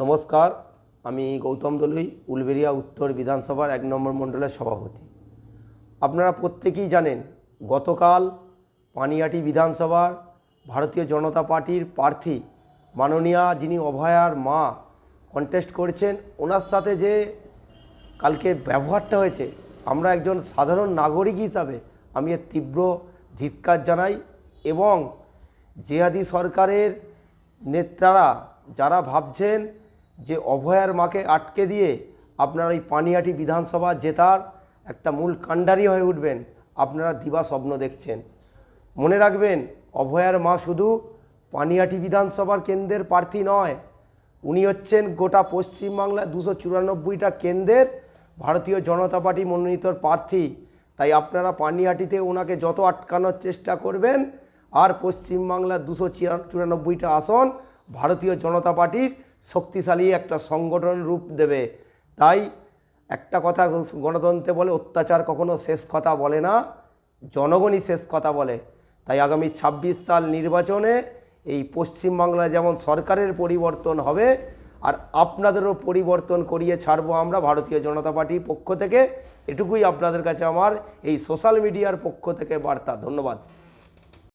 নমস্কার, আমি গৌতম দলুই, উলবেড়িয়া উত্তর বিধানসভার 1 নম্বর মণ্ডলের সভাপতি। আপনারা প্রত্যেকেই জানেন, গতকাল পানিহাটি বিধানসভার ভারতীয় জনতা পার্টির প্রার্থী মাননীয়া যিনি অভয়ার মা কন্টেস্ট করেছেন, ওনার সাথে যে কালকে ব্যবহারটা হয়েছে, আমরা একজন সাধারণ নাগরিক হিসাবে আমি এর তীব্র ধিক্কার জানাই। এবং জিহাদি সরকারের নেতারা যারা ভাবছেন যে অভয়ার মাকে আটকে দিয়ে আপনারা এই পানিহাটি বিধানসভা জেতার একটা মূল কাণ্ডারি হয়ে উঠবেন, আপনারা দিবা স্বপ্ন দেখছেন। মনে রাখবেন, অভয়ার মা শুধু পানিহাটি বিধানসভার কেন্দ্রের প্রার্থী নয়, উনি হচ্ছেন গোটা পশ্চিমবাংলার 294টা কেন্দ্রের ভারতীয় জনতা পার্টি মনোনীত প্রার্থী। তাই আপনারা পানিহাটিতে ওনাকে যত আটকানোর চেষ্টা করবেন, আর পশ্চিমবাংলার 294টা আসন ভারতীয় জনতা পার্টির শক্তিশালী একটা সংগঠন রূপ দেবে। তাই একটা কথা গণতন্ত্রে বলে, অত্যাচার কখনো শেষ কথা বলে না, জনগণই শেষ কথা বলে। তাই আগামী 26 সাল নির্বাচনে এই পশ্চিমবাংলায় যেমন সরকারের পরিবর্তন হবে, আর আপনাদেরও পরিবর্তন করিয়ে ছাড়বো আমরা ভারতীয় জনতা পার্টির পক্ষ থেকে। এটুকুই আপনাদের কাছে আমার এই সোশ্যাল মিডিয়ার পক্ষ থেকে বার্তা। ধন্যবাদ।